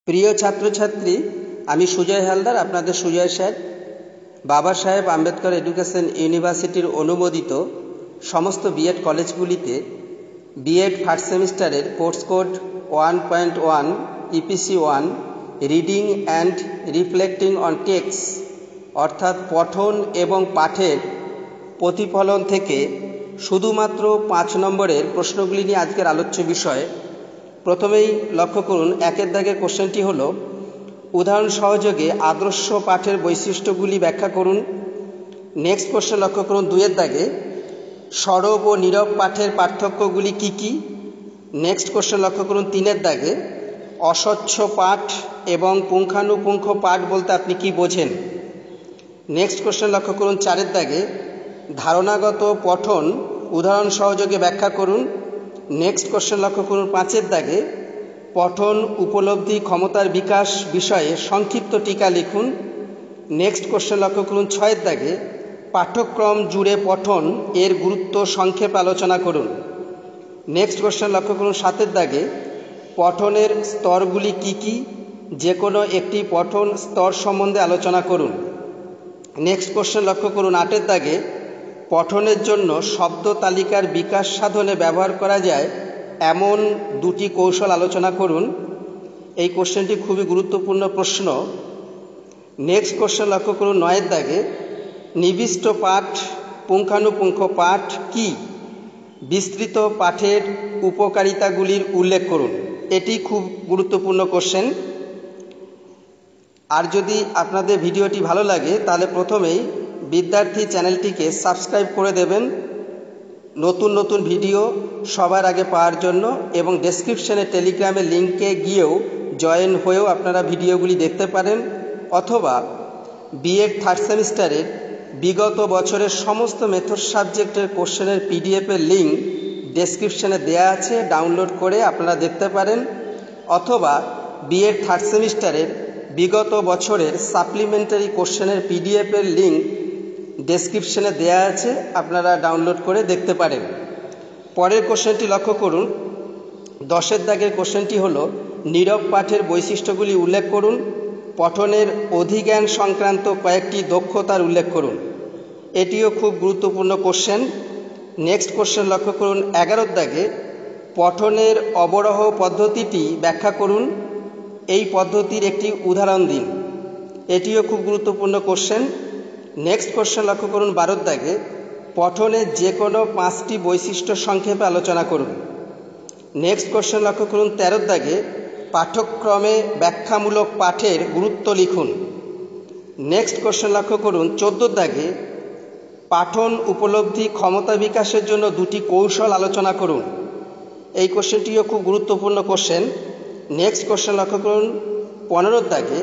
প্রিয় ছাত্রছাত্রী, আমি সুজয় হালদার, আপনাদের সুজয় স্যার। বাবা সাহেব আম্বেদকর এডুকেশন ইউনিভার্সিটির অনুমোদিত সমস্ত বিএড কলেজগুলিতে বিএড ফার্স্ট সেমিস্টারের course code 1.1 EPC 1 reading and reflecting on text অর্থাৎ পঠন এবং পাঠের প্রতিফলন থেকে শুধুমাত্র 5 নম্বরের প্রশ্নগুলি নিয়ে আজকের আলোচ্য বিষয়। প্রথমেই লক্ষ্য করুন, 1 দাগের কোশ্চেনটি হল উদাহরণ সহযোগে আদর্শ পাঠের বৈশিষ্ট্যগুলি ব্যাখ্যা করুন। নেক্সট কোশ্চেন লক্ষ্য করুন 2 দাগে সরব ও নীরব পাঠের পার্থক্যগুলি কি কি। নেক্সট কোশ্চেন লক্ষ্য করুন 3 দাগে অস্বচ্ছ পাঠ এবং পুঙ্খানুপুঙ্খ পাঠ বলতে আপনি কি বোঝেন। নেক্সট কোশ্চেন লক্ষ্য করুন 4 দাগে ধারণাগত পঠন উদাহরণ সহযোগে ব্যাখ্যা করুন। নেক্সট কোশ্চেন লক্ষ্য করুন 5 দাগে পঠন উপলব্ধি ক্ষমতার বিকাশ বিষয়ে সংক্ষিপ্ত টিকা লিখুন। নেক্সট কোশ্চেন লক্ষ্য করুন 6 দাগে পাঠ্যক্রম জুড়ে পঠন এর গুরুত্ব সংক্ষেপে আলোচনা করুন। নেক্সট কোশ্চেন লক্ষ্য করুন 7 দাগে পঠনের স্তরগুলি কি কি, যে কোনো একটি পঠন স্তর সম্বন্ধে আলোচনা করুন। নেক্সট কোশ্চেন লক্ষ্য করুন 8 দাগে পঠনের জন্য শব্দ তালিকার বিকাশ সাধনে ব্যবহার করা যায় এমন 2টি কৌশল আলোচনা করুন। এই কোশ্চেনটি খুবই গুরুত্বপূর্ণ প্রশ্ন। নেক্সট কোশ্চেন লক্ষ্য করুন 9 দাগে নিবিষ্ট পাঠ পুঙ্খানুপুঙ্খ পাঠ কি, বিস্তৃত পাঠের উপকারিতাগুলির উল্লেখ করুন। এটি খুব গুরুত্বপূর্ণ কোশ্চেন। আর যদি আপনাদের ভিডিওটি ভালো লাগে তাহলে প্রথমেই বিদ্যার্থী চ্যানেলটিকে সাবস্ক্রাইব করে দেবেন নতুন নতুন ভিডিও সবার আগে পাওয়ার জন্য, এবং ডেসক্রিপশনে টেলিগ্রামের লিঙ্কে গিয়েও জয়েন হয়েও আপনারা ভিডিওগুলি দেখতে পারেন, অথবা বিএড থার্ড সেমিস্টারের বিগত বছরের সমস্ত মেথড সাবজেক্টের কোশ্চেনের পিডিএফের লিঙ্ক ডেসক্রিপশনে দেয়া আছে, ডাউনলোড করে আপনারা দেখতে পারেন, অথবা বিএড থার্ড সেমিস্টারের বিগত বছরের সাপ্লিমেন্টারি কোশ্চেনের পিডিএফের লিঙ্ক ডেসক্রিপশনে দেয়া আছে, আপনারা ডাউনলোড করে দেখতে পারেন। পরের কোশ্চেনটি লক্ষ্য করুন, 10 দাগের কোশ্চেনটি হল নীরব পাঠের বৈশিষ্ট্যগুলি উল্লেখ করুন, পঠনের অধিজ্ঞান সংক্রান্ত কয়েকটি দক্ষতার উল্লেখ করুন। এটিও খুব গুরুত্বপূর্ণ কোশ্চেন। নেক্সট কোশ্চেন লক্ষ্য করুন 11 দাগে পঠনের অবরোহ পদ্ধতিটি ব্যাখ্যা করুন, এই পদ্ধতির একটি উদাহরণ দিন। এটিও খুব গুরুত্বপূর্ণ কোশ্চেন। নেক্সট কোশ্চেন লক্ষ্য করুন 12 দাগে পঠনের যে কোনো 5টি বৈশিষ্ট্য সংক্ষেপে আলোচনা করুন। নেক্সট কোশ্চেন লক্ষ্য করুন 13 দাগে পাঠ্যক্রমে ব্যাখ্যামূলক পাঠের গুরুত্ব লিখুন। নেক্সট কোশ্চেন লক্ষ্য করুন 14 দাগে পাঠন উপলব্ধি ক্ষমতা বিকাশের জন্য 2টি কৌশল আলোচনা করুন। এই কোশ্চেনটিও খুব গুরুত্বপূর্ণ কোশ্চেন। নেক্সট কোশ্চেন লক্ষ্য করুন 15 দাগে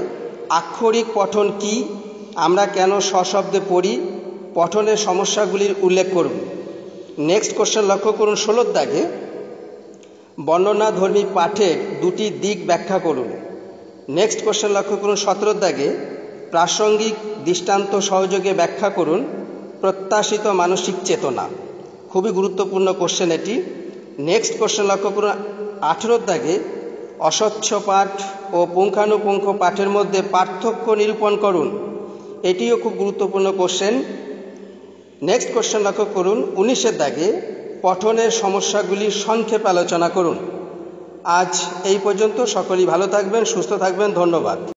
আক্ষরিক পঠন কি, আমরা কেন সশব্দে পড়ি, পঠনের সমস্যাগুলির উল্লেখ করুন। নেক্সট কোশ্চেন লক্ষ্য করুন 16 দাগে বর্ণনাধর্মী পাঠের 2টি দিক ব্যাখ্যা করুন। নেক্সট কোশ্চেন লক্ষ্য করুন 17 দাগে প্রাসঙ্গিক দৃষ্টান্ত সহযোগে ব্যাখ্যা করুন প্রত্যাশিত মানসিক চেতনা। খুবই গুরুত্বপূর্ণ কোশ্চেন এটি। নেক্সট কোশ্চেন লক্ষ্য করুন 18 দাগে অস্বচ্ছ পাঠ ও পুঙ্খানুপুঙ্খ পাঠের মধ্যে পার্থক্য নিরূপণ করুন। এটিও খুব গুরুত্বপূর্ণ কোশ্চেন। নেক্সট কোশ্চেন লক্ষ্য করুন 19 দাগে পঠনের সমস্যাগুলি সংক্ষেপে আলোচনা করুন। আজ এই পর্যন্ত। সকলেই ভালো থাকবেন, সুস্থ থাকবেন। ধন্যবাদ।